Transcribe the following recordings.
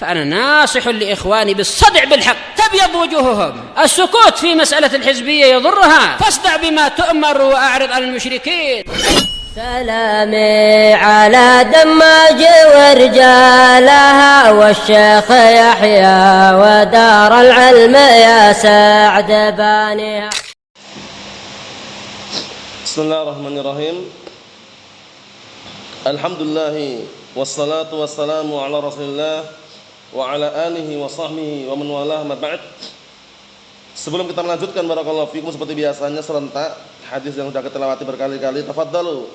فأنا ناصح لإخواني بالصدع بالحق تبيض وجوههم. السكوت في مسألة الحزبية يضرها، فاصدع بما تؤمر وأعرض عن المشركين. سلامي على دماج ورجالها والشيخ يحيى ودار العلم يا سعد بانيها. بسم الله الرحمن الرحيم. الحمد لله والصلاة والسلام على رسول الله wa ala alihi wa sahbihi wa man walah ma ba'd. Sebelum kita melanjutkan barakallahu fikum seperti biasanya serentak hadis yang sudah kita lewati berkali-kali. Tafadhalu.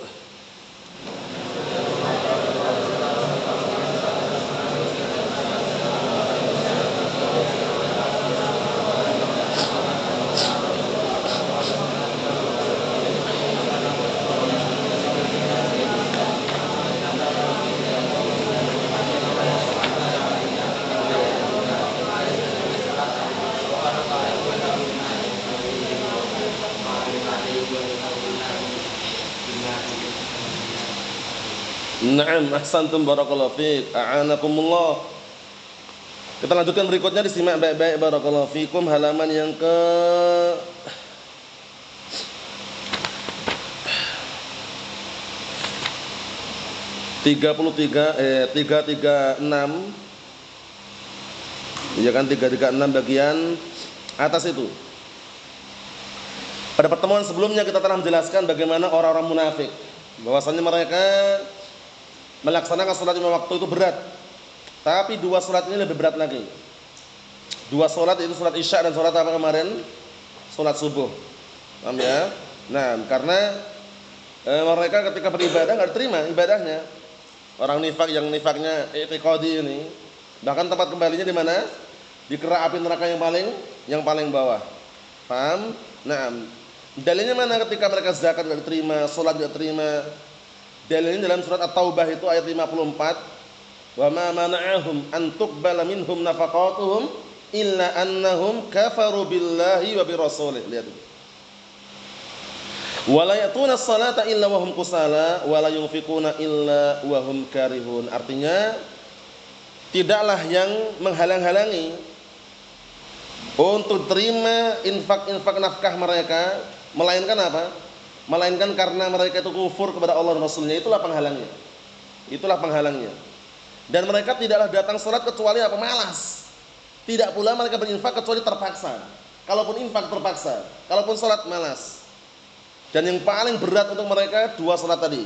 Na'am, ahsantum barakallahu fiik. A'anakumullah. Kita lanjutkan berikutnya, disimak baik-baik barakallahu fiikum halaman yang ke 336. Ya kan, 336 bagian atas itu. Pada pertemuan sebelumnya kita telah menjelaskan bagaimana orang-orang munafik, bahwasanya mereka melaksanakan sholat lima waktu itu berat, tapi dua sholat ini lebih berat lagi. Dua sholat itu sholat isya dan sholat apa kemarin? Sholat subuh. Paham ya? Nah, karena mereka ketika beribadah nggak diterima ibadahnya. Orang nifak yang nifaknya i'tiqadi ini, bahkan tempat kembalinya di mana? Di kerak api neraka yang paling bawah. Paham? Nah, dalilnya mana ketika mereka zakat nggak diterima, sholat nggak diterima? Dalilnya dalam surat At-Taubah itu ayat 54, wa ma mana'ahum an tuqbala minhum nafaqatuhum illa annahum kafaru billahi wa birasulih. Lihat itu. Wa la yatuna as-salata illa wa hum kusala wa la yunfiquna illa wa hum karihun. Artinya tidaklah yang menghalang-halangi untuk terima infak-infak nafkah mereka, melainkan apa? Melainkan karena mereka itu kufur kepada Allah dan Rasulnya. Itulah penghalangnya. Itulah penghalangnya. Dan mereka tidaklah datang sholat kecuali apa? Malas. Tidak pula mereka berinfak kecuali terpaksa. Kalaupun infak terpaksa, kalaupun sholat malas. Dan yang paling berat untuk mereka dua sholat tadi,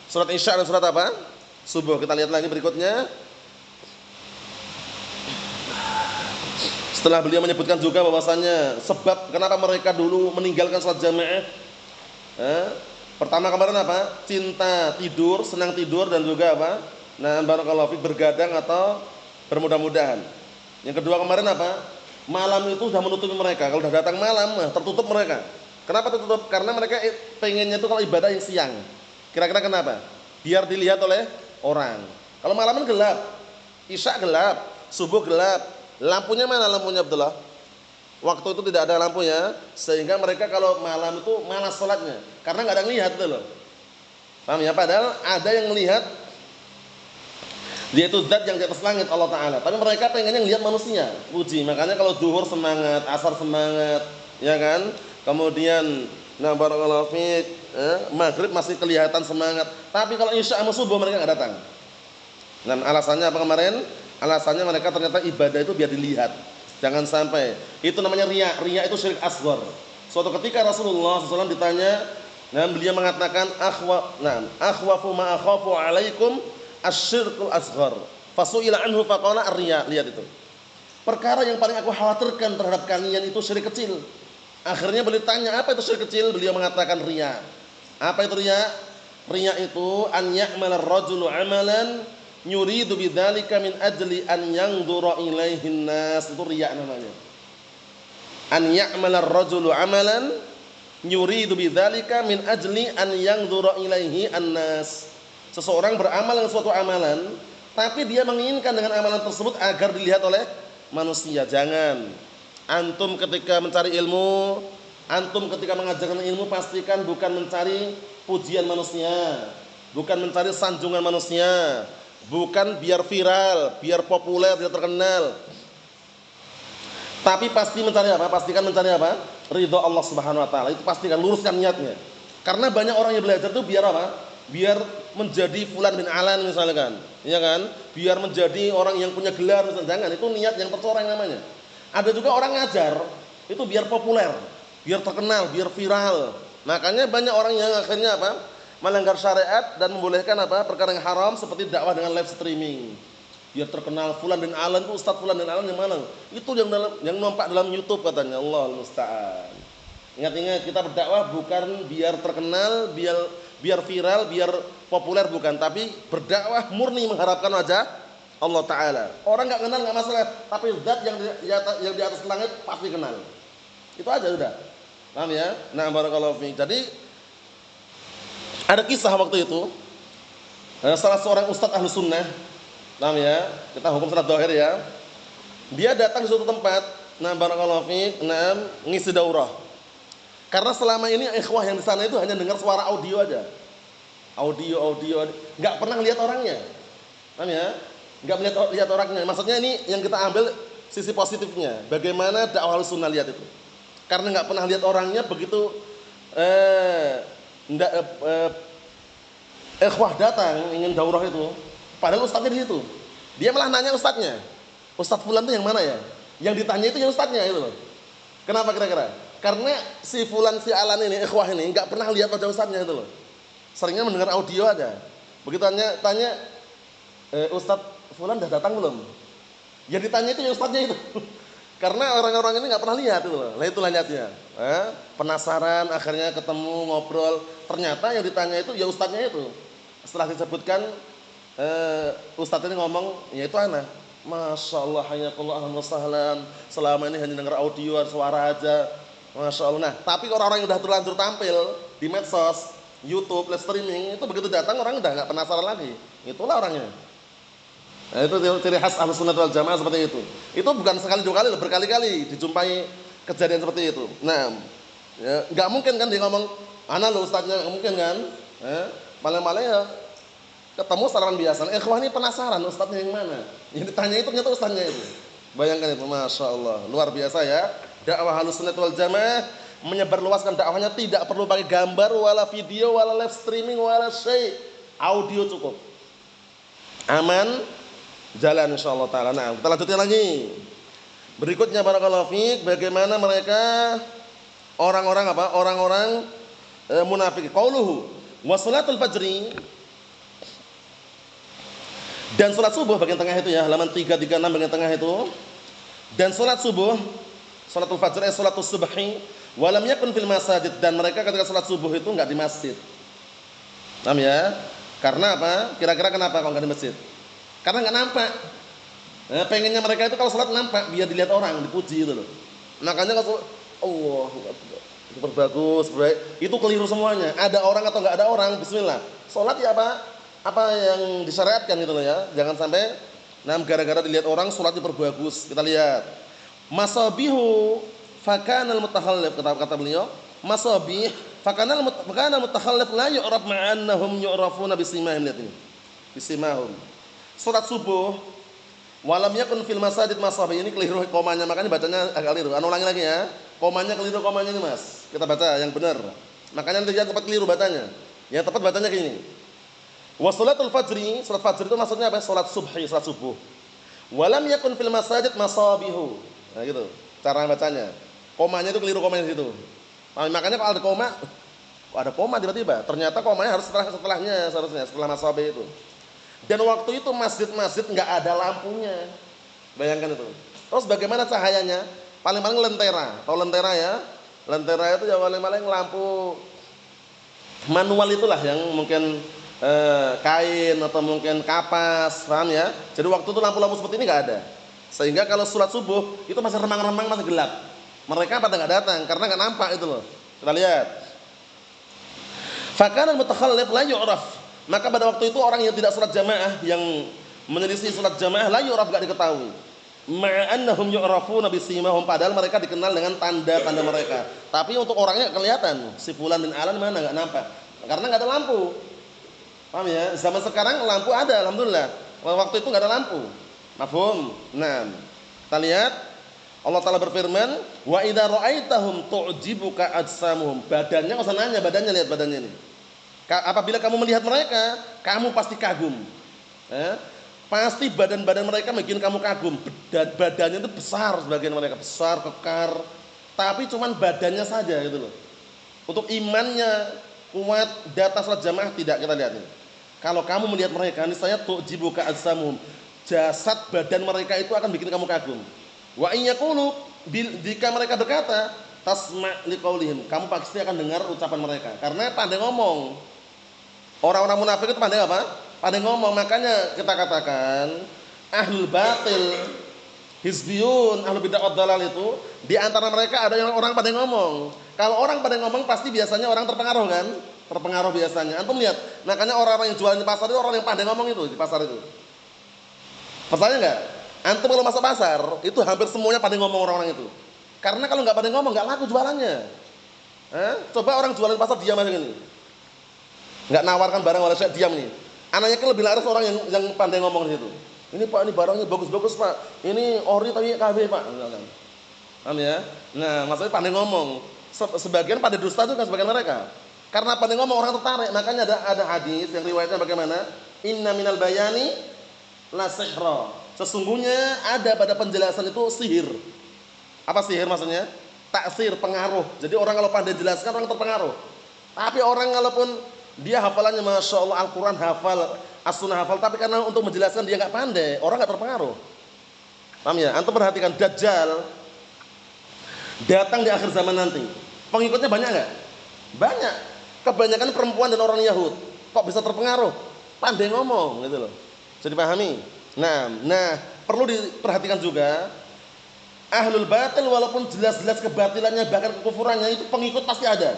sholat isya dan sholat apa? Subuh. Kita lihat lagi berikutnya. Setelah beliau menyebutkan juga bahwasanya sebab kenapa mereka dulu meninggalkan sholat jamaah. Pertama kemarin apa? Cinta tidur, senang tidur, dan juga apa? Nah, barakallahu fiik, bergadang atau bermudah-mudahan. Yang kedua kemarin apa? Malam itu sudah menutupi mereka. Kalau sudah datang malam, tertutup mereka. Kenapa tertutup? Karena mereka pengennya itu kalau ibadah yang siang. Kira-kira kenapa? Biar dilihat oleh orang. Kalau malam kan gelap, isya gelap, subuh gelap. Lampunya mana lampunya Abdullah? Waktu itu tidak ada lampunya, sehingga mereka kalau malam itu malas sholatnya, karena nggak ada yang lihat itu loh. Paham ya? Padahal ada yang melihat, dia itu zat yang di atas langit Allah Ta'ala. Tapi mereka pengennya lihat manusia, puji. Makanya kalau duhur semangat, asar semangat, ya kan? Kemudian nah barakallahu fiik, maghrib masih kelihatan semangat. Tapi kalau isya sama subuh mereka nggak datang. Dan alasannya apa kemarin? Alasannya mereka ternyata ibadah itu biar dilihat. Jangan sampai. Itu namanya riya. Riya itu syirik asghar. Suatu ketika Rasulullah SAW ditanya, nah beliau mengatakan akhwafu ma akhafu alaikum asyirkul asghar. Fasu'ila anhu faqala ar-riya. Lihat itu. Perkara yang paling aku khawatirkan terhadap kalian itu syirik kecil. Akhirnya beliau tanya, apa itu syirik kecil? Beliau mengatakan riya. Apa itu riya? Riya itu an ya'mala ar-rajulu 'amalan yuridu bidzalika min ajli an yanzura ilaihin nas. Itu riya namanya. An ya'mala ar-rajulu 'amalan yuridu bidzalika min ajli an yanzura ilaihi an-nas. Seseorang beramal dengan suatu amalan, tapi dia menginginkan dengan amalan tersebut agar dilihat oleh manusia. Jangan. Antum ketika mencari ilmu, antum ketika mengajarkan ilmu, pastikan bukan mencari pujian manusia, bukan mencari sanjungan manusia, bukan biar viral, biar populer, biar terkenal. Tapi pasti mencari apa? Pastikan mencari apa? Ridho Allah Subhanahu wa taala. Itu pastikan, luruskan niatnya. Karena banyak orang yang belajar itu biar apa? Biar menjadi fulan bin alan misalkan. Iya kan? Biar menjadi orang yang punya gelar misalkan. Jangan, itu niat yang tercoreng namanya. Ada juga orang ngajar itu biar populer, biar terkenal, biar viral. Makanya banyak orang yang akhirnya apa? Melanggar syariat dan membolehkan apa? Perkara yang haram seperti dakwah dengan live streaming. Biar terkenal fulan bin alan itu ustaz fulan bin alan yang mana? Itu yang nampak dalam YouTube katanya. Allahul musta'an. Ingat-ingat, kita berdakwah bukan biar terkenal, biar viral, biar populer, bukan, tapi berdakwah murni mengharapkan wajah Allah taala. Orang enggak kenal enggak masalah, tapi zat yang di atas langit pasti kenal. Itu aja udah. Paham ya? Nah, barakallahu fiik. Jadi ada kisah waktu itu salah seorang ustaz ahlu sunnah. Paham ya? Kita hukum secara zahir ya. Dia datang di suatu tempat, nah barakallahu fiik, nah ngisi daurah. Karena selama ini ikhwah yang di sana itu hanya dengar suara audio aja. Audio, enggak pernah lihat orangnya. Paham ya? Enggak lihat orangnya. Maksudnya ini yang kita ambil sisi positifnya. Bagaimana dakwah Ahlussunnah lihat itu. Karena enggak pernah lihat orangnya, begitu ikhwah datang ingin daurah itu, padahal ustadznya di situ. Dia malah nanya ustadznya. Ustadz fulan itu yang mana ya? Yang ditanya itu yang ustadznya itu loh. Kenapa kira-kira? Karena si fulan si alan ini, ikhwah ini enggak pernah lihat wajah ustadznya itu loh. Seringnya mendengar audio aja. Begitu tanya Ustadz fulan udah datang belum? Yang ditanya itu yang ustadznya itu. Karena orang-orang ini enggak pernah lihat itu loh. Lah itulah niatnya. Penasaran, akhirnya ketemu, ngobrol. Ternyata yang ditanya itu ya ustadznya itu. Setelah disebutkan ustadz ini ngomong, ya itu ana. Masya Allah, hayakallah, ahlan wa sahlan. Selama ini hanya dengar audio, suara aja. Masya Allah. Nah, tapi orang-orang yang udah terlanjur tampil di medsos, YouTube, live streaming, itu begitu datang orang udah nggak penasaran lagi. Itulah orangnya. Nah, itu ciri khas Ahlussunnah wal Jamaah seperti itu. Itu bukan sekali dua kali, berkali-kali dijumpai kejadian seperti itu. Nah, ya, nggak mungkin kan dia ngomong, ana lo ustadznya, nggak mungkin kan? Malah-malah ya ketemu salaman biasa. Ikhwah ini penasaran ustadznya yang mana? Yang ditanya itu ternyata ustadznya itu. Bayangkan itu, masya Allah, luar biasa ya. Dakwah Ahlussunnah wal Jamaah menyebarluaskan dakwahnya tidak perlu pakai gambar, wala video, wala live streaming, wala syai'. Audio cukup. Aman, jalan insyaallah taala. Nah, kita lanjutkan lagi. Berikutnya barakallahu fiik, bagaimana mereka orang-orang apa? Orang-orang munafik. Qauluhu wa salatul fajri, dan salat subuh bagian tengah itu ya, halaman 336 bagian tengah itu. Dan salat subuh, salatul fajr salatus subhi, wa lam yakun fil masajid, dan mereka ketika salat subuh itu enggak di masjid. Paham ya? Karena apa? Kira-kira kenapa kalau enggak di masjid? Karena enggak nampak. Pengennya mereka itu kalau salat nampak, biar dilihat orang, dipuji gitu loh. Makanya kalau Allah super bagus, baik, itu keliru semuanya. Ada orang atau enggak ada orang, bismillah. Salat ya apa yang disyariatkan gitu loh ya. Jangan sampai gara-gara dilihat orang salat diperbagus. Kita lihat. Masabihu fakanal mutakhallif, kata beliau, masabih fakanal mutakhallif la yu'raf ma'annahum yu'rafuna bisimahum. Lihat ini. Bisimahum. Salat subuh walam yakun fil masajid masabih, ini keliru komanya, makanya bacanya agak keliru. Ulangi lagi ya. Komanya keliru, komanya ini Mas. Kita baca yang benar. Makanya nanti jangan tepat keliru bacanya. Yang tepat bacanya gini. Wa salatul fajri, salat fajr itu maksudnya apa? Salat subhi, salat subuh. Walam yakun fil masajid masabihu. Nah gitu, cara bacanya. Komanya itu keliru, komanya di situ. Nah, makanya kalau ada koma tiba-tiba, ternyata komanya harus setelahnya seharusnya, setelah masabih itu. Dan waktu itu masjid-masjid enggak ada lampunya. Bayangkan itu. Terus bagaimana cahayanya? Paling-paling lentera. Tahu lentera ya? Lentera itu ya paling-paling lampu manual itulah, yang mungkin kain atau mungkin kapas, paham ya? Jadi waktu itu lampu-lampu seperti ini enggak ada. Sehingga kalau sholat subuh itu masih remang-remang, masih gelap. Mereka pada enggak datang karena enggak nampak itu loh. Kita lihat. Fakana al-mutakhallif la yu'raf. Maka pada waktu itu orang yang tidak sholat jamaah, yang menyelisih sholat jamaah, la yu'raf, enggak diketahui. Ma'annahum yu'rafuna bisimahum, padahal mereka dikenal dengan tanda-tanda mereka. Tapi untuk orangnya kelihatan, si fulan bin alan mana enggak nampak. Karena enggak ada lampu. Paham ya? Zaman sekarang lampu ada, alhamdulillah. Waktu itu nggak ada lampu. Mafhum? Nah, kita lihat Allah Ta'ala berfirman, wa idza ra'aitahum tu'jibuka ajsamuhum. Badannya, enggak usah nanya, badannya, lihat badannya ini. Apabila kamu melihat mereka, kamu pasti kagum. Pasti badan-badan mereka bikin kamu kagum. Badannya itu besar, sebagian mereka besar, kekar, tapi cuman badannya saja gitu loh. Untuk imannya kuat, data salat jamaah tidak, kita lihat nih. Kalau kamu melihat mereka, niscaya tu'jibuka ajsamuhum. Jasad badan mereka itu akan bikin kamu kagum. Wa in yaqulu, jika mereka berkata, tasma' liqaulihim, kamu pasti akan dengar ucapan mereka karena pandai ngomong. Orang-orang munafik itu pandai apa? Pandai ngomong. Makanya kita katakan ahlul batil, hizbiyun, ahlul bid'ah wad dhalal itu di antara mereka ada yang orang pandai ngomong. Kalau orang pandai ngomong pasti biasanya orang terpengaruh kan? Terpengaruh biasanya. Antum lihat, makanya orang-orang yang jualan di pasar itu orang yang pandai ngomong itu di pasar itu. Percaya enggak? Antum kalau masuk pasar, itu hampir semuanya pandai ngomong orang-orang itu. Karena kalau nggak pandai ngomong, nggak laku jualannya. Coba orang jualan di pasar diam aja gini, nggak nawarkan barang, walau saya diam nih. Anaknya kan lebih laris orang yang pandai ngomong di situ. Ini Pak, ini barangnya bagus-bagus Pak. Ini ori tapi KB Pak. Paham ya? Nah, maksudnya pandai ngomong. Sebagian pandai dusta juga sebagian mereka. Karena pandai ngomong orang tertarik. Makanya ada hadis yang riwayatnya bagaimana? Inna minal bayani la sihra. Sesungguhnya ada pada penjelasan itu sihir. Apa sihir maksudnya? Taksir, pengaruh. Jadi orang kalau pandai jelaskan orang terpengaruh. Tapi orang walaupun dia hafalannya Masya Allah Al-Quran hafal, As-Sunnah hafal, tapi karena untuk menjelaskan dia nggak pandai, orang nggak terpengaruh. Paham ya? Antum perhatikan Dajjal datang di akhir zaman nanti. Pengikutnya banyak nggak? Banyak. Kebanyakan perempuan dan orang Yahud. Kok bisa terpengaruh? Pandai ngomong gitu loh. Jadi pahami. Nah, perlu diperhatikan juga ahlul batil walaupun jelas-jelas kebatilannya bahkan kekufurannya itu pengikut pasti ada.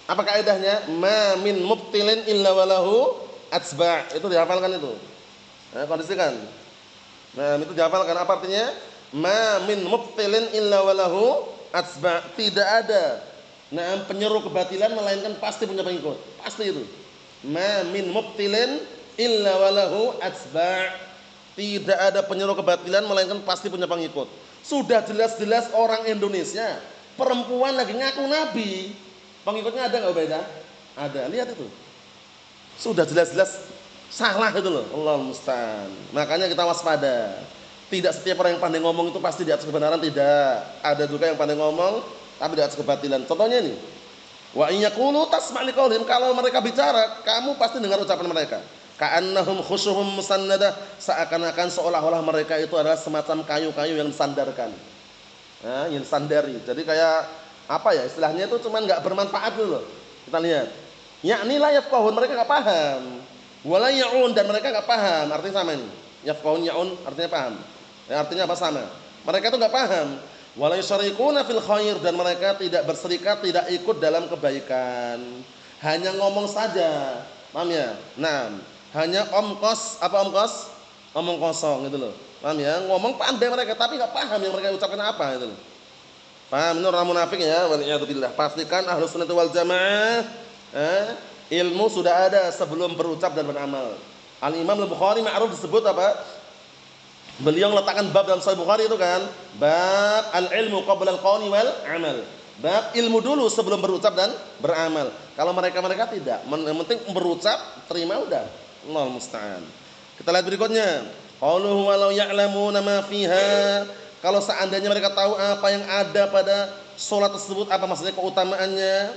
Apa kaidahnya? Ma min mubtilin illa walahu atsba'. Itu dihafalkan itu. Nah, kondisikan. Nah, itu dihafalkan apa artinya? Ma min mubtilin illa walahu atsba'. Tidak ada penyeru kebatilan melainkan pasti punya pengikut. Pasti itu. Ma min mubtilin illa walahu atsba'. Tidak ada penyeru kebatilan melainkan pasti punya pengikut. Sudah jelas-jelas orang Indonesia perempuan lagi ngaku nabi, pengikutnya ada nggak beda? Ada, lihat itu. Sudah jelas-jelas salah itu loh. Allahul musta'an. Makanya kita waspada. Tidak setiap orang yang pandai ngomong itu pasti di atas kebenaran, tidak. Ada juga yang pandai ngomong tapi di atas kebatilan. Contohnya ini. Wa in yaqulu tasma' liqaulihim, kalau mereka bicara, kamu pasti dengar ucapan mereka. Ka'annahum khusyuhum musannadah, seakan-akan seolah-olah mereka itu adalah semacam kayu-kayu yang disandarkan. Yang disandari. Jadi kayak apa ya? Istilahnya itu cuman enggak bermanfaat gitu loh. Kita lihat. Yakni la yafqahun, mereka enggak paham. Wala ya'un, dan mereka enggak paham. Artinya sama ini. Yafqahun ya'un artinya paham. Ya, artinya apa sama? Mereka itu enggak paham. Wala yusyrikuna fil khair, dan mereka tidak berserikat, tidak ikut dalam kebaikan. Hanya ngomong saja. Paham ya? Nah, hanya omkos, apa omkos? Omong kosong gitu loh. Paham ya? Ngomong pandai mereka tapi enggak paham yang mereka ucapkan apa gitu loh. Paham? Ini orang munafik ya. Waliyadzubillah. Pastikan Ahlus Sunnah wal Jamaah ilmu sudah ada sebelum berucap dan beramal. Al-Imam Al-Bukhari ma'ruf disebut apa? Beliau meletakkan bab dalam Sahih Bukhari itu kan, bab al-ilmu qabla al-qawli wal amal. Bab ilmu dulu sebelum berucap dan beramal. Kalau mereka tidak, yang penting berucap, terima udah. Allahul musta'an. Kita lihat berikutnya. Qauluhu walau ya'lamuna ma fiha. Kalau seandainya mereka tahu apa yang ada pada salat tersebut, apa maksudnya keutamaannya?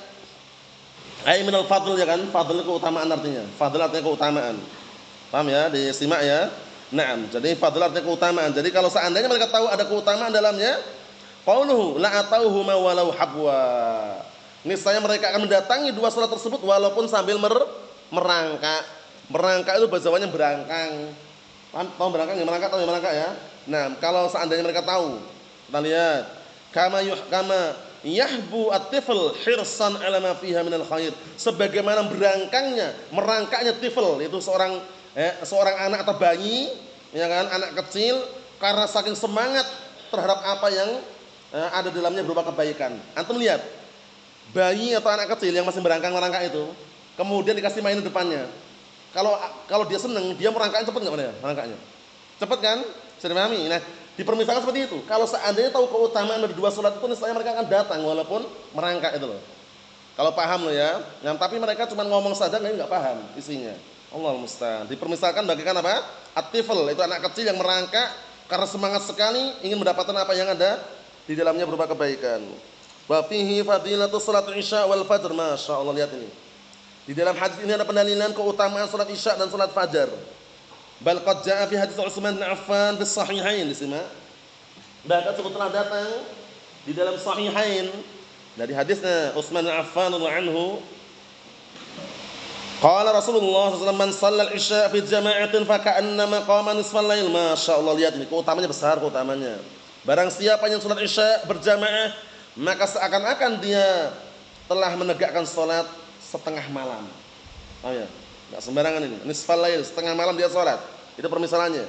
Ai minal fadl ya kan? Fadl keutamaan artinya. Fadl artinya keutamaan. Paham ya? Disimak ya. Naam. Jadi fadl artinya keutamaan. Jadi kalau seandainya mereka tahu ada keutamaan dalamnya, qauluhu la atauhu ma walau habwa. Niscaya mereka akan mendatangi dua salat tersebut walaupun sambil merangkak. Merangkak itu bahasa Jawanya berangkang. Tahu berangkang ya? Merangkak, tahu ya merangkak ya? Nah, kalau seandainya mereka tahu, kita lihat kama yahbu at-tifl hirsan ala ma fiha minal khair. Sebagaimana merangkaknya tifl, itu seorang anak atau bayi, ya kan, anak kecil karena saking semangat terhadap apa yang ada dalamnya berupa kebaikan. Antum lihat bayi atau anak kecil yang masih merangkak itu, kemudian dikasih mainan depannya. Kalau kalau dia senang, dia merangkaknya cepet nggak ya? Merangkaknya cepet kan? Bisa dipahami. Nah, dipermisalkan seperti itu. Kalau seandainya tahu keutamaan dari dua sholat itu, niscaya mereka akan datang walaupun merangkak itu loh. Kalau paham loh ya. Nah, tapi mereka cuma ngomong saja, nggak paham isinya. Allah musta'an. Dipermisalkan bagaikan apa? At-tifl, itu anak kecil yang merangkak karena semangat sekali ingin mendapatkan apa yang ada di dalamnya berupa kebaikan. Wa fihi fadilatu salatul isya wal fajr. Masya Allah, lihat ini. Di dalam hadis ini ada pendalilan keutamaan salat isya dan salat fajar. Bal qad jaa fi hadis Utsman bin Affan bis sahihain, disimak. Bahkan telah datang di dalam sahihain dari hadisnya Utsman bin Affan radhiyallahu anhu, qala Rasulullah sallallahu alaihi wasallam, man shallal isya fi jama'atin fa ka'annama qama nisfal lail. Masyaallah, lihat ini keutamanya besar keutamanya. Barang siapa yang salat isya berjamaah, maka seakan-akan dia telah menegakkan salat setengah malam. Oh ya, enggak sembarangan ini. Nisfal lail, setengah malam dia salat. Itu permisalannya,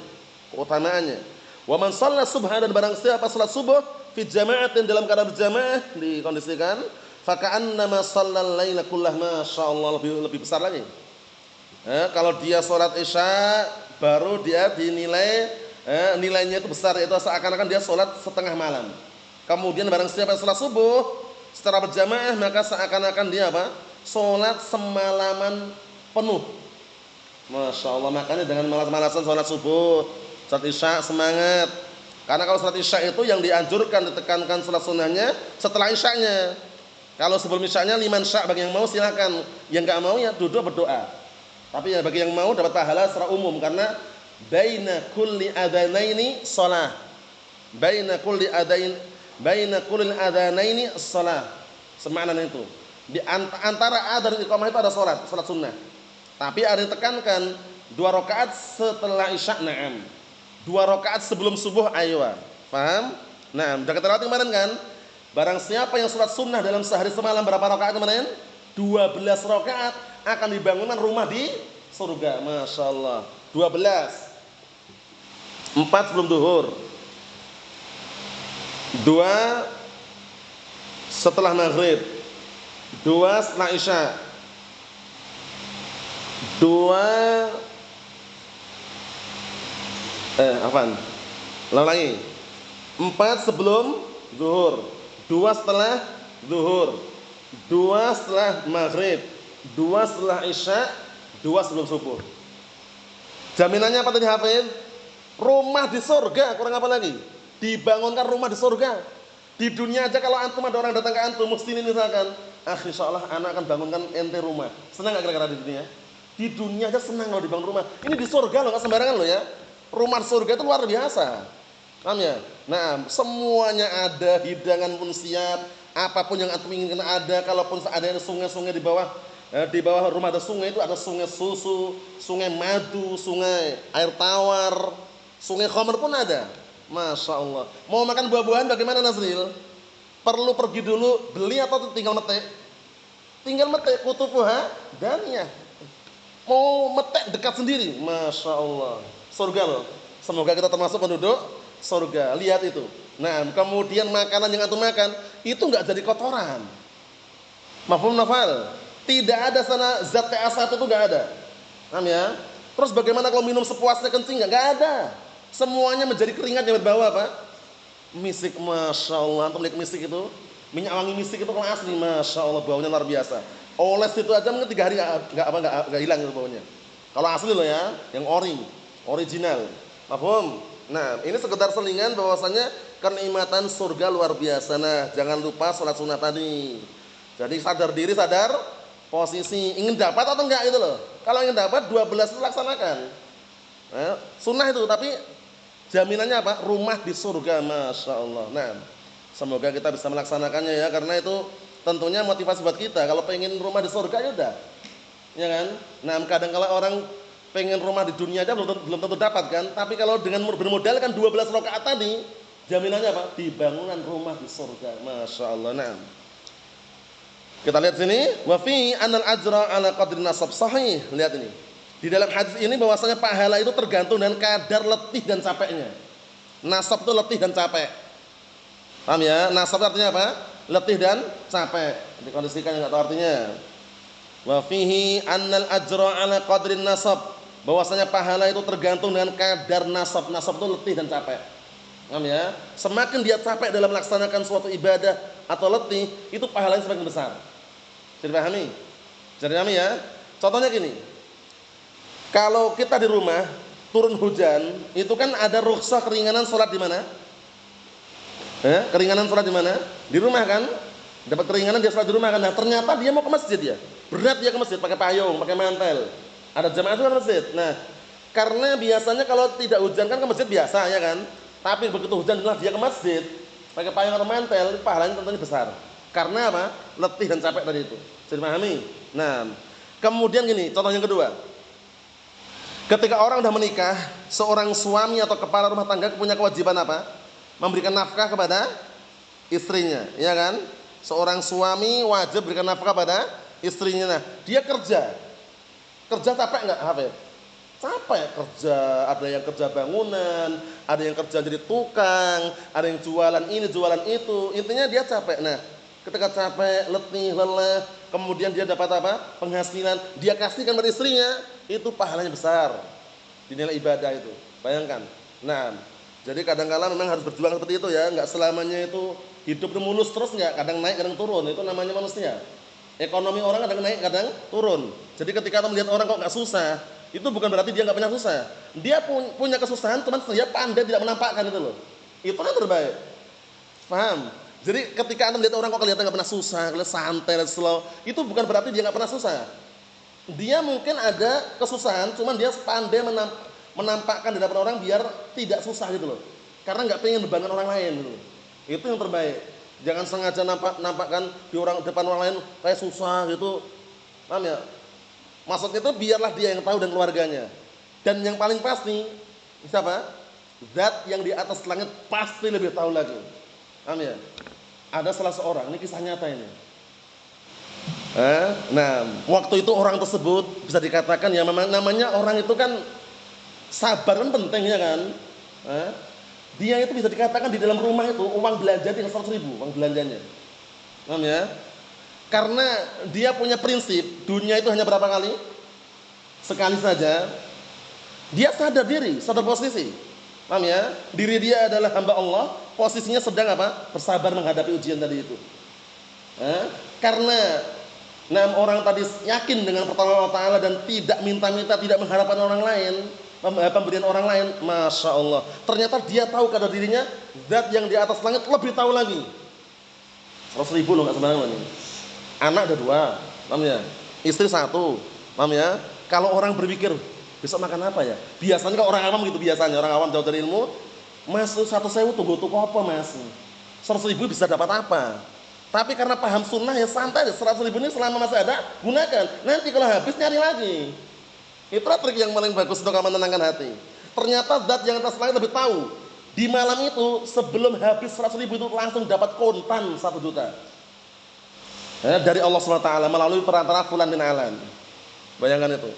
keutamaannya. Wa man shalla subha, dan barang siapa salat subuh fi jama'atin, dalam keadaan berjamaah, dikondisikan, fa ka'annama shallal laila kullah. Masyaallah, lebih besar lagi. Kalau dia salat isya baru dia dinilai nilainya itu besar, yaitu seakan-akan dia salat setengah malam. Kemudian barang siapa salat subuh secara berjamaah, maka seakan-akan dia apa? Salat semalaman penuh. Masya Allah, makanya jangan malas-malasan salat subuh, salat isya semangat. Karena kalau salat isya itu yang dianjurkan, ditekankan salat sunnahnya setelah isyanya. Kalau sebelum isyanya liman sya, bagi yang mau silakan, yang enggak mau ya duduk berdoa. Tapi ya bagi yang mau dapat pahala secara umum, karena baina kulli adzanaini shalah. Baina kulli adzanaini shalah. Semakna itu. Di antara adzan dan iqamah itu ada salat sunnah. Tapi ada yang tekankan 2 rakaat setelah isya, na'am. 2 rakaat sebelum subuh, aywa. Paham? Nah, sudah kita lewati kemarin kan? Barang siapa yang salat sunnah dalam sehari semalam berapa rakaat kemarin? 12 rakaat, akan dibangunkan rumah di surga. Masya Allah. 12. 4 sebelum duhur, 2 setelah maghrib, 2 setelah isya, 2 lagi 4 sebelum zuhur, 2 setelah zuhur, 2 setelah maghrib, 2 setelah isya, 2 sebelum subuh. Jaminannya apa tadi Hafid? Rumah di surga, kurang apa lagi? Dibangunkan rumah di surga. Di dunia aja kalau antum ada orang datang ke antum, mesti ini misalkan, insyaallah anak akan bangunkan ente rumah. Senang enggak kira-kira di dunia? Di dunia aja senang kalau dibangun rumah. Ini di surga loh, enggak sembarangan loh ya. Rumah surga itu luar biasa. Paham ya? Nah, semuanya ada, hidangan pun siap, apapun yang antum inginkan ada. Kalaupun ada sungai-sungai di bawah rumah ada sungai, itu ada sungai susu, sungai madu, sungai air tawar, sungai khamr pun ada. Masya Allah. Mau makan buah-buahan bagaimana Nazril? Perlu pergi dulu beli atau tinggal metik? Tinggal metik, kutubuha daniyah. Mau metik dekat sendiri. Masya Allah. Surga loh. Semoga kita termasuk penduduk surga. Lihat itu. Nah, kemudian makanan yang antum makan itu enggak jadi kotoran. Mafhum nafal? Tidak ada sana zat TA1 itu enggak ada. Paham ya? Terus bagaimana kalau minum sepuasnya kencing? Enggak ada. Semuanya menjadi keringat yang berbau apa? Misik. Masya Allah. Antum lihat misik itu, minyak wangi misik itu kalau asli, Masya Allah, baunya luar biasa. Oles itu aja mungkin 3 hari enggak hilang itu baunya. Kalau asli loh ya, yang original. Paham? Nah, ini sekedar selingan bahwasanya kenikmatan surga luar biasa. Nah, jangan lupa salat sunah tadi. Jadi sadar diri, sadar posisi, ingin dapat atau enggak itu loh. Kalau ingin dapat 12 itu laksanakan. Sunnah itu, tapi jaminannya apa? Rumah di surga, Masya Allah. Nah, semoga kita bisa melaksanakannya ya, karena itu tentunya motivasi buat kita. Kalau pengen rumah di surga ya udah, ya kan? Nah, kadang kala orang pengen rumah di dunia aja belum tentu dapat kan. Tapi kalau dengan bermodalkan 12 rakaat tadi, jaminannya apa? Dibangunan rumah di surga, Masya Allah. Nah, kita lihat sini, wa fi anal ajra ala qadri nasab, sahih. Lihat ini. Di dalam hadis ini bahwasanya pahala itu tergantung dengan kadar letih dan capeknya. Nasab itu letih dan capek. Paham ya? Nasab artinya apa? Letih dan capek. Dikondisikan enggak tahu artinya. Wa fihi annal ajra ala qadrin nasab. Bahwasanya pahala itu tergantung dengan kadar nasab. Nasab itu letih dan capek. Paham ya? Semakin dia capek dalam melaksanakan suatu ibadah atau letih, itu pahalanya semakin besar. Jadi pahami? Jadi pahami ya? Contohnya gini. Kalau kita di rumah turun hujan, itu kan ada rukhsah keringanan salat di mana? Keringanan salat di mana? Di rumah kan? Dapat keringanan dia salat di rumah kan. Nah, ternyata dia mau ke masjid ya. Berat dia ke masjid pakai payung, pakai mantel. Ada jamaah itu kan masjid. Nah, karena biasanya kalau tidak hujan kan ke masjid biasa ya kan. Tapi begitu hujan dia ke masjid pakai payung atau mantel, pahalanya tentunya besar. Karena apa? Letih dan capek tadi itu. Jadi pahami? Nah, kemudian gini, contoh yang kedua. Ketika orang sudah menikah, seorang suami atau kepala rumah tangga punya kewajiban apa? Memberikan nafkah kepada istrinya, ya kan? Seorang suami wajib berikan nafkah pada istrinya. Nah, dia kerja capek nggak, Hafid? Capek kerja, ada yang kerja bangunan, ada yang kerja jadi tukang, ada yang jualan ini, jualan itu. Intinya dia capek. Nah, ketika capek, letih, lelah, kemudian dia dapat apa? Penghasilan, dia kasihkan pada istrinya, itu pahalanya besar. Dinilai ibadah itu. Bayangkan. Nah, jadi kadang-kala memang harus berjuang seperti itu ya, nggak selamanya itu hidup mulus terus nggak, kadang naik, kadang turun. Itu namanya manusia. Ekonomi orang kadang naik, kadang turun. Jadi ketika kita melihat orang kok nggak susah, itu bukan berarti dia nggak punya susah. Dia punya kesusahan, teman dia pandai tidak menampakkan itu loh. Itu kan terbaik. Paham? Jadi ketika anda melihat orang kok kelihatan nggak pernah susah, kelihatan santai dan slow, itu bukan berarti dia nggak pernah susah. Dia mungkin ada kesusahan, cuman dia pandai menampakkan di depan orang biar tidak susah gitu loh. Karena nggak pengen bebankan orang lain gitu. Itu yang terbaik. Jangan sengaja nampakkan di depan orang lain kayak susah gitu. Paham ya? Maksudnya itu biarlah dia yang tahu dan keluarganya. Dan yang paling pasti siapa? Zat yang di atas langit pasti lebih tahu lagi. Paham ya? Ada salah seorang, ini kisah nyata ini. Nah, waktu itu orang tersebut bisa dikatakan ya memang namanya orang itu kan sabar kan penting ya kan. Dia itu bisa dikatakan di dalam rumah itu uang belanja tinggal 100.000 uang belanjanya. Paham ya? Karena dia punya prinsip, dunia itu hanya berapa kali? Sekali saja. Dia sadar diri, sadar posisi. Paham ya? Diri dia adalah hamba Allah, posisinya sedang apa? Bersabar menghadapi ujian tadi itu. Karena orang tadi yakin dengan pertolongan Allah Ta'ala dan tidak minta-minta, tidak mengharapkan orang lain, pemberian orang lain, Masya Allah. Ternyata dia tahu kadar dirinya, zat yang di atas langit lebih tahu lagi. 100.000 loh, gak sembarangan ini. Anak ada 2, paham ya? Istri 1, paham ya? Kalau orang berpikir besok makan apa ya? Biasanya kalau orang awam gitu biasanya, orang awam jauh dari ilmu, Mas 1.000 tunggu apa Mas? 100.000 bisa dapat apa? Tapi karena paham sunnah ya santai, 100.000 ini selama masih ada gunakan. Nanti kalau habis nyari lagi. Itu trik yang paling bagus untuk menenangkan hati. Ternyata zat yang atas langit lebih tahu. Di malam itu sebelum habis 100.000 itu langsung dapat kontan 1 juta. Dari Allah SWT melalui perantara fulan bin alan. Bayangkan itu.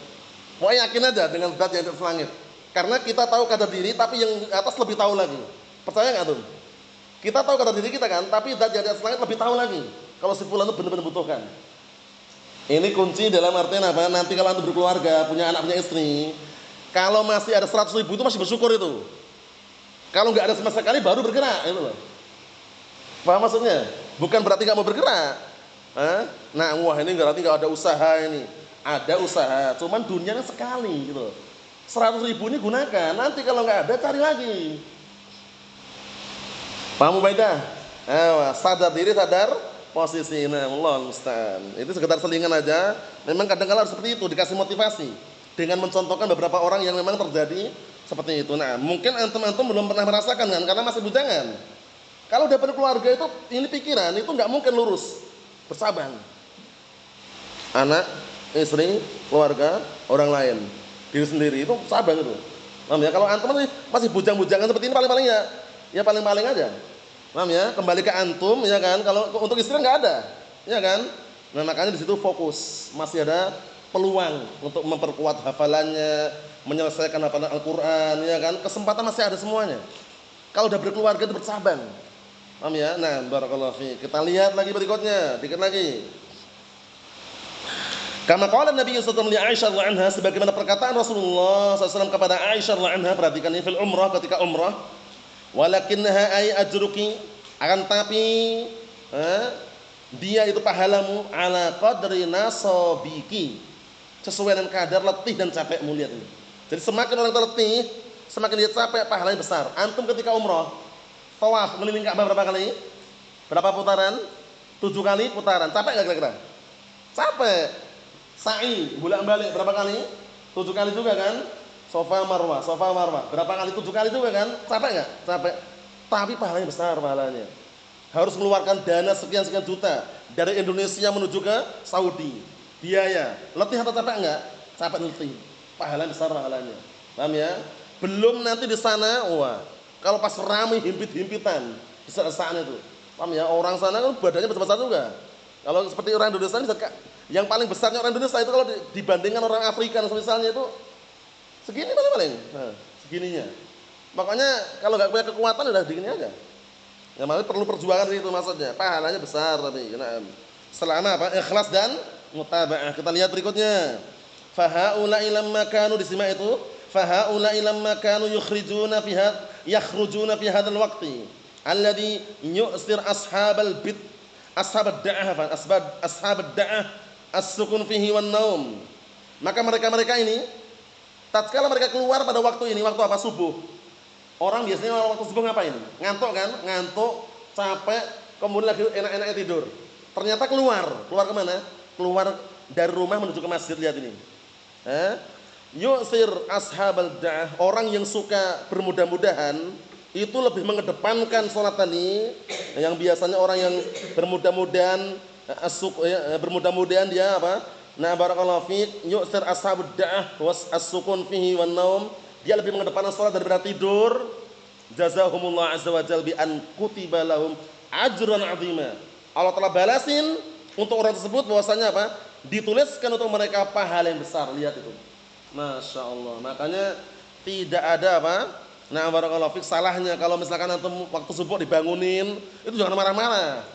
Mau yakin aja dengan zat yang di atas langit. Karena kita tahu kadar diri, tapi yang atas lebih tahu lagi. Percaya nggak tuh? Kita tahu kadar diri kita kan, tapi zat yang di atas langit lebih tahu lagi. Kalau si fulan itu benar-benar butuhkan. Ini kunci dalam artian apa? Nanti kalau antum berkeluarga, punya anak, punya istri, kalau masih ada 100.000 itu masih bersyukur itu. Kalau nggak ada sama sekali baru bergerak, itu loh. Paham maksudnya? Bukan berarti nggak mau bergerak. Nah, wah ini berarti nggak ada usaha ini. Ada usaha, cuman dunianya sekali gitu. 100.000 ini gunakan. Nanti kalau nggak ada cari lagi. Paham Ubaidah? Sadar diri, sadar posisi. Nah, Allah musta'an. Itu sekedar selingan aja. Memang kadang-kadang harus seperti itu, dikasih motivasi dengan mencontohkan beberapa orang yang memang terjadi seperti itu. Nah, mungkin antum-antum belum pernah merasakan kan, karena masih bujangan. Kalau udah berkeluarga itu, ini pikiran itu nggak mungkin lurus. Bersabar. Anak, istri, keluarga, orang lain, diri sendiri itu sabar itu. Paham ya? Kalau antum masih bujang-bujangan seperti ini paling-paling ya paling-paling aja. Paham ya? Kembali ke antum ya kan. Kalau untuk istri nggak ada, ya kan? Nah, makanya di situ fokus. Masih ada peluang untuk memperkuat hafalannya, menyelesaikan hafalan Al-Qur'an, ya kan? Kesempatan masih ada semuanya. Kalau udah berkeluarga itu bersabar. Paham ya? Nah, barakallahu fi. Kita lihat lagi berikutnya, dikit lagi. Kama qala Nabi sallallahu alaihi wasallam li Aisyah radhiyallahu anha, sebagaimana perkataan Rasulullah SAW kepada Aisyah radhiyallahu anha, perhatikan ini, fil umrah, ketika umrah, walakinnaha ay ajruki, akan tapi dia itu pahalamu ala qadri nasabiki, sesuai dengan kadar letih dan capekmu. Lihat ini. Jadi semakin orang terletih, semakin dia capek, pahalanya besar. Antum ketika umrah, tawaf keliling Ka'bah berapa kali? Berapa putaran? 7 kali putaran. Capek enggak kira-kira? Capek. Sa'i bolak-balik berapa kali? 7 kali juga kan? Safa Marwah, Safa Marwah. Berapa kali? 7 kali juga kan? Capek enggak? Capek. Tapi pahalanya besar pahalanya. Harus mengeluarkan dana sekian-sekian juta dari Indonesia menuju ke Saudi. Biaya. Letih atau capek enggak? Capek letih. Pahalanya besar pahalanya. Paham ya? Belum nanti di sana, wah, kalau pas ramai himpit-himpitan di sana itu. Paham ya? Orang sana kan badannya besar-besar juga. Kalau seperti orang Indonesia ini, yang paling besarnya orang Indonesia itu kalau dibandingkan orang Afrika misalnya itu segini paling. Nah, segininya. Makanya kalau nggak punya kekuatan udah digini aja. Ya makanya perlu perjuangan itu maksudnya. Pahalanya besar tapi selama apa? Ikhlas dan mutaba'ah. Kita lihat berikutnya. Fahaula'i lamma kanu, disimak itu. Fahaula'i lamma kanu yakhrujuna fi hadzal waqti alladhi yu'sir ashabal bid ashab ad-da'ah as-sukun fihi wan naum. Maka mereka-mereka ini tatkala mereka keluar pada waktu ini, waktu apa? Subuh. Orang biasanya waktu subuh ngapain? Ngantuk kan? Ngantuk, capek, kemudian lagi enak-enaknya tidur. Ternyata keluar kemana? Keluar dari rumah menuju ke masjid. Lihat ini. Yusir ashabal da'ah, orang yang suka bermudah-mudahan itu lebih mengedepankan sholat tadi. Yang biasanya orang yang bermudah-mudahan dia apa? Nah, barakallahu fiik, yusir ashabud da'ah was as-sukun fihi wan naum. Dia lebih mengedepankan sholat daripada tidur. Jazahumullah azza wa jalla bi an kutiba lahum ajran 'azima. Allah telah balasin untuk orang tersebut bahwasanya apa? Dituliskan untuk mereka pahala yang besar. Lihat itu. Masya Allah. Makanya tidak ada apa? Nah, barakallahu fiik, salahnya kalau misalkan antum waktu subuh dibangunin, itu jangan marah-marah.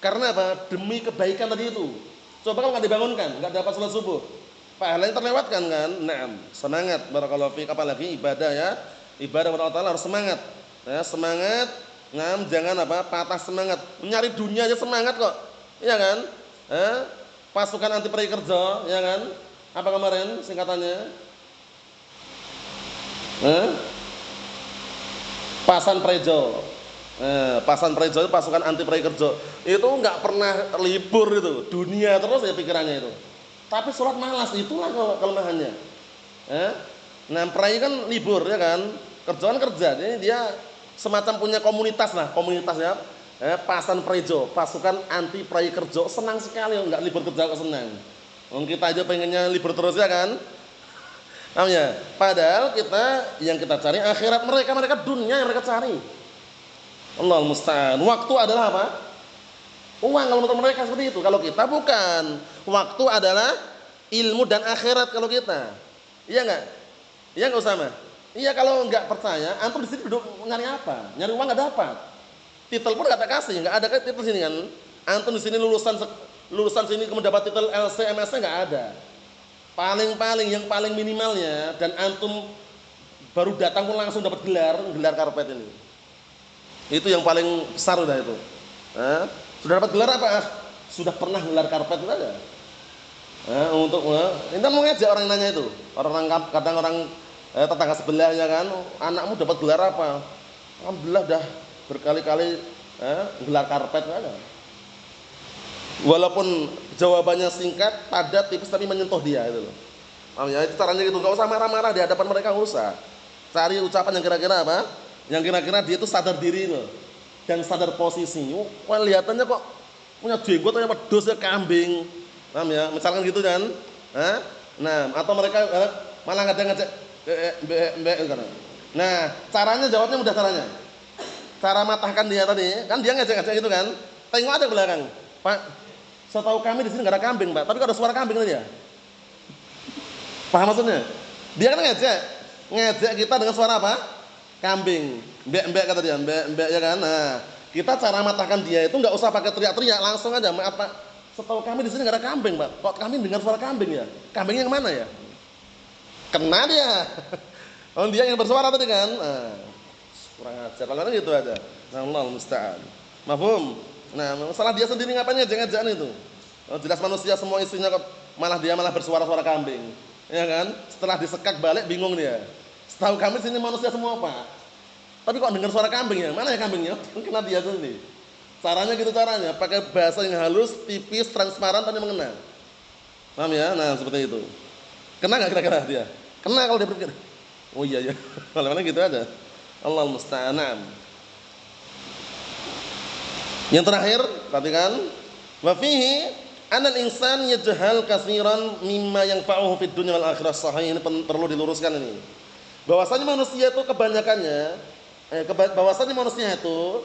Karena apa? Demi kebaikan tadi itu. Coba kalau nggak dibangunkan, nggak dapat salat subuh, pahalanya terlewatkan kan? Naam, semangat barakallahu fiik, apalagi ibadah ya. Ibadah kepada Allah Ta'ala harus semangat. Ya, semangat. Naam, jangan apa? Patah semangat. Mencari dunia aja semangat kok. Iya kan? Pasukan anti prakerja, ya kan? Apa kemarin singkatannya? Pasan Prejo. Pasan Prejo itu pasukan anti prakerja. Itu enggak pernah libur itu. Dunia terus ya pikirannya itu. Tapi sholat malas, itulah kelemahannya. Nah, prai kan libur ya kan? Kerjaan kerja. Jadi dia semacam punya komunitas lah, komunitasnya. Pasan Prejo, pasukan anti prakerja, senang sekali enggak libur kerja kok senang. Kita aja pengennya libur terus ya kan? Namanya. Padahal yang kita cari akhirat mereka dunia yang mereka cari. Allahul musta'an. Waktu adalah apa? Uang kalau menurut mereka seperti itu. Kalau kita bukan. Waktu adalah ilmu dan akhirat kalau kita. Iya enggak? Iya enggak Usama? Iya, kalau enggak percaya, antum di sini duduk nyari apa? Nyari uang enggak dapat. Titel pun enggak kasih, enggak ada titel sini kan. Antum di sini lulusan sini kemudian dapat titel LC, MS-nya enggak ada. Paling-paling yang paling minimalnya, dan antum baru datang pun langsung dapat gelar karpet ini. Itu yang paling besar udah itu. Sudah dapat gelar apa? Sudah pernah gelar karpet itu aja. Ini mau ngajak orang yang nanya itu. Kadang orang tetangga sebelahnya kan, anakmu dapat gelar apa? Alhamdulillah dah berkali-kali gelar karpet aja. Walaupun jawabannya singkat, padat, tipis, tapi menyentuh dia itu loh. Itu caranya gitu, enggak usah marah-marah di hadapan mereka, enggak usah. Cari ucapan yang kira-kira apa? Yang kira-kira dia itu sadar diri loh. Dan sadar posisi. Kelihatannya kok punya jenggot atau pedus ya kambing. Paham ya? Misalkan gitu kan. Nah, atau mereka malah kadang ngajak mbek gitu. Nah, caranya jawabnya mudah caranya. Cara matahkan dia tadi, kan dia ngajak-ngajak gitu kan. Tengok aja ke belakang. Pak, setahu kami di sini enggak ada kambing, Pak. Tapi kok ada suara kambing tadi ya? Paham maksudnya? Dia kan ngajak kita dengan suara apa? Kambing. Mbek kata dia, mbek ya kan. Nah, kita cara matahkan dia itu enggak usah pakai teriak-teriak, langsung aja, maaf Pak. Setahu kami di sini nggak ada kambing, Pak. Kok kami dengar suara kambing ya? Kambingnya yang mana ya? Kena dia. Oh, dia yang bersuara tadi kan? Kurang ajar. Kalau gitu aja. Allah musta'an. Mafhum? Nah, salah dia sendiri ngapain ngejek-ngejekan itu? Oh, jelas manusia semua isinya kok malah dia malah bersuara-suara kambing. Ya kan? Setelah disekak balik bingung dia. Setahu kami sini manusia semua, Pak. Tapi kok dengar suara kambing ya? Mana ya kambingnya? Kena dia sendiri. Caranya gitu caranya, pakai bahasa yang halus, tipis, transparan tapi mengena. Paham ya? Nah, seperti itu. Kena enggak kira-kira dia? Kena kalau dia berpikir. Oh iya ya. Kalau gitu aja. Allah musta'an. Yang terakhir, perhatikan, wa fihi anal insan yajhal katsiran mimma yanfa'uhu fid dunya wal akhirah. Sahih, ini perlu diluruskan ini. Bahwasanya manusia itu kebanyakannya bahwasanya manusia itu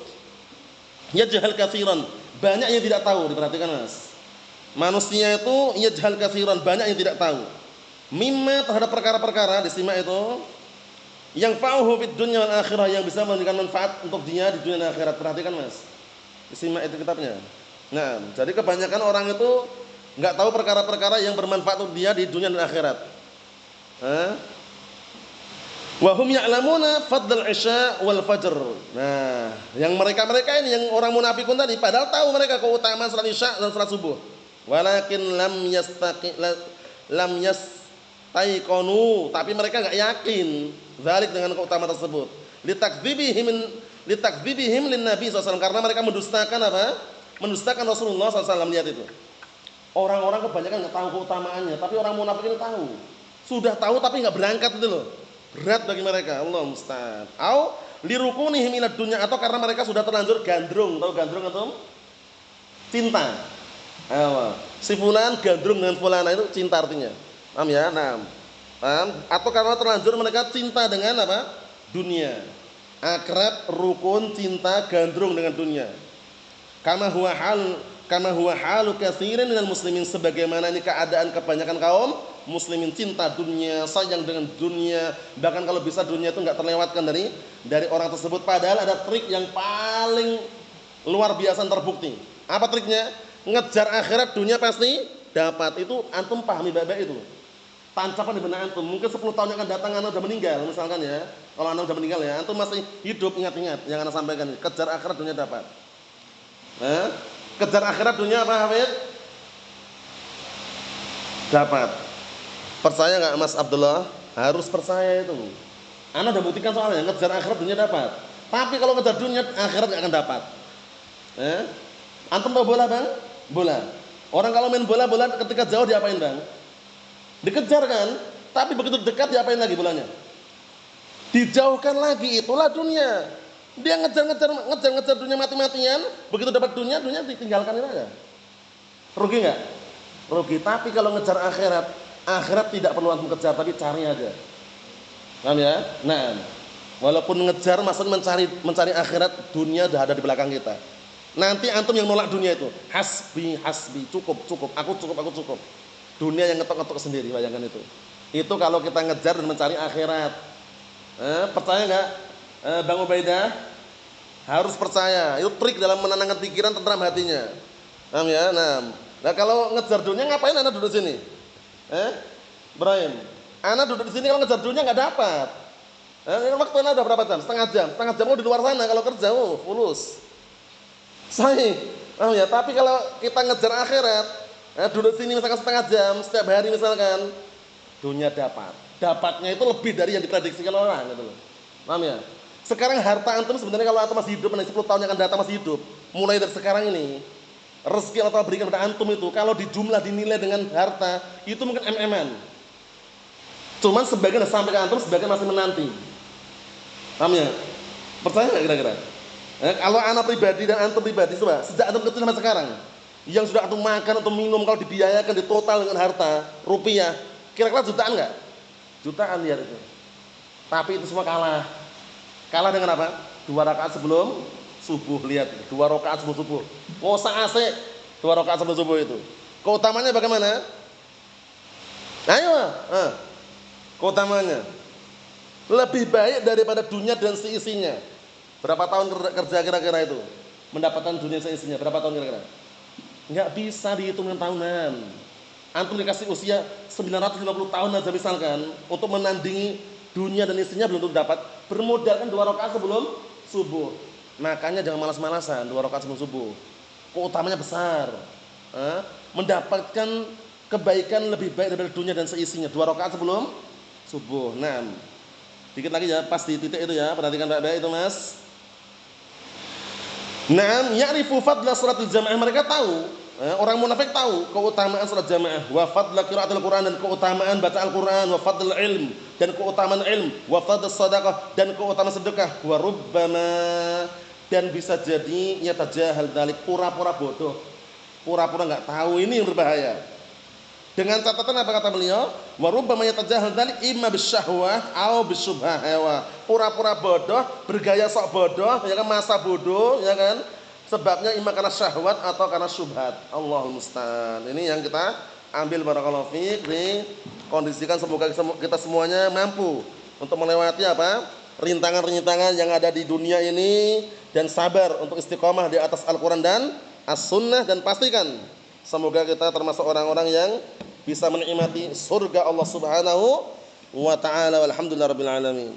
yajhal katsiran, banyak yang tidak tahu, diperhatikan Mas. Manusia itu yajhal katsiran, banyak yang tidak tahu. Mimma terhadap perkara-perkara, disimak itu, yang fa'uhu fid dunya wal akhirah, yang bisa memberikan manfaat untuk dia di dunia dan akhirat. Perhatikan Mas. Disimak itu kitabnya. Nah, jadi kebanyakan orang itu enggak tahu perkara-perkara yang bermanfaat untuk dia di dunia dan akhirat. Wa hum ya'lamuna fadl isya wal fajr. Nah, yang mereka-mereka ini yang orang munafikun tadi padahal tahu mereka keutamaan salat isya dan salat subuh. Walakin lam yastaiqonu, tapi mereka enggak yakin zalik dengan keutamaan tersebut. Litakdzibihim lin Nabi SAW, karena mereka mendustakan apa? Mendustakan Rasulullah SAW. Lihat itu. Orang-orang kebanyakan enggak tahu keutamaannya, tapi orang munafik ini tahu. Sudah tahu tapi enggak berangkat itu loh. Berat bagi mereka, Allah musta'an. Au lirukunihim ilad dunya, atau karena mereka sudah terlanjur gandrung. Tahu gandrung atau cinta? Si fulan gandrung dengan fulana, itu cinta artinya. Paham ya? Nah, paham? Atau karena terlanjur mereka cinta dengan apa? Dunia. Akrab, rukun, cinta, gandrung dengan dunia. Kama huwa halu katsirin minal muslimin, sebagaimana ini keadaan kebanyakan kaum muslimin, cinta dunia, sayang dengan dunia, bahkan kalau bisa dunia itu enggak terlewatkan dari orang tersebut. Padahal ada trik yang paling luar biasa terbukti. Apa triknya? Ngejar akhirat, dunia pasti dapat. Itu antum pahami baik-baik itu. Tancapan di benak antum. Mungkin 10 tahun yang akan datang anda sudah meninggal misalkan ya. Kalau anda sudah meninggal ya, antum masih hidup, ingat-ingat yang anda sampaikan. Kejar akhirat, dunia dapat. Kejar akhirat, dunia apa Hafid? Dapat. Percaya nggak Mas Abdullah? Harus percaya itu. Anda udah buktikan soalnya, ngejar akhirat, dunia dapat. Tapi kalau ngejar dunia, akhirat nggak akan dapat. Antum tahu bola Bang? Bola. Orang kalau main bola ketika jauh diapain Bang? Dikejar kan? Tapi begitu dekat diapain lagi bolanya? Dijauhkan lagi, itulah dunia. Dia ngejar dunia mati-matian, begitu dapat dunia ditinggalkan aja. Rugi nggak? Rugi. Tapi kalau ngejar akhirat tidak perlu antum kejar, tapi cari aja. Paham ya? Nah, walaupun ngejar maksudnya mencari akhirat, dunia sudah ada di belakang kita. Nanti antum yang nolak dunia itu, hasbi, cukup, aku cukup. Dunia yang ngetok-ngetok sendiri, bayangkan itu. Itu kalau kita ngejar dan mencari akhirat. Percaya nggak? Bang Ubaidah, harus percaya. Itu trik dalam menenangkan pikiran, tentram hatinya. Paham ya? Nah, kalau ngejar dunia ngapain Anda duduk sini? Ibrahim, Anda duduk di sini kalau ngejar dunia nggak dapat. Waktu Anda udah berapa jam? Setengah jam di luar sana kalau kerja, fulus. Sahih. Paham ya? Tapi kalau kita ngejar akhirat, duduk sini misalkan setengah jam setiap hari misalkan, dunia dapat. Dapatnya itu lebih dari yang diprediksikan orang gitu loh. Paham ya? Sekarang harta antum sebenarnya kalau antum masih hidup, 10 tahun yang akan datang masih hidup, mulai dari sekarang ini, rezeki Allah berikan pada antum itu, kalau dijumlah dinilai dengan harta, itu mungkin MM-an. Cuman sebagian sampai ke antum, sebagian masih menanti. Paham ya? Percaya nggak kira-kira? Kalau anak pribadi dan antum pribadi, coba sejak antum kecil sampai sekarang, yang sudah antum makan atau minum, kalau dibiayakan di total dengan harta rupiah, kira-kira jutaan nggak? Jutaan, lihat itu. Tapi itu semua kalah. Kalah dengan apa? 2 rakaat sebelum subuh, lihat. 2 rakaat sebelum subuh. Ngosa asik 2 rakaat sebelum subuh itu. Keutamanya bagaimana? Ayo, keutamanya lebih baik daripada dunia dan seisinya. Berapa tahun kerja kira-kira itu? Mendapatkan dunia seisinya berapa tahun kira-kira? Nggak bisa dihitung dengan tahunan. Antum dikasih usia 950 tahun aja misalkan, untuk menandingi dunia dan istrinya belum tentu dapat. Bermodalkan 2 rakaat sebelum subuh. Makanya jangan malas-malasan 2 rakaat sebelum subuh. Keutamanya besar. Mendapatkan kebaikan lebih baik daripada dunia dan seisinya 2 rakaat sebelum subuh. Nah, dikit lagi ya, pas di titik itu ya, perhatikan baik-baik itu Mas. Naam, ya'rifu fadla salatul jamaah, mereka tahu, orang munafik tahu keutamaan salat jamaah, wa fadla qiraatul Qur'an, dan keutamaan baca Al-Qur'an, wa fadlul ilm, dan keutamaan ilm, wa fadlus shadaqah, dan keutamaan sedekah, wa rubbama, dan bisa jadi yatajahal dzalik, pura-pura bodoh, pura-pura enggak tahu, ini yang berbahaya. Dengan catatan apa kata beliau? Wa rubbama yatajahal dzalik imma bisyahwah aw bisyubhah hawa. Pura-pura bodoh, bergaya sok bodoh, ya kan, masa bodoh, ya kan? Sebabnya imma karena syahwat atau karena syubhat. Allahul musta'an. Ini yang kita ambil barakallahu fiik, kondisikan semoga kita semuanya mampu untuk melewati apa? Rintangan-rintangan yang ada di dunia ini dan sabar untuk istiqomah di atas Al-Qur'an dan As-Sunnah, dan pastikan semoga kita termasuk orang-orang yang bisa menikmati surga Allah Subhanahu wa taala. Walhamdulillahirabbil alamin.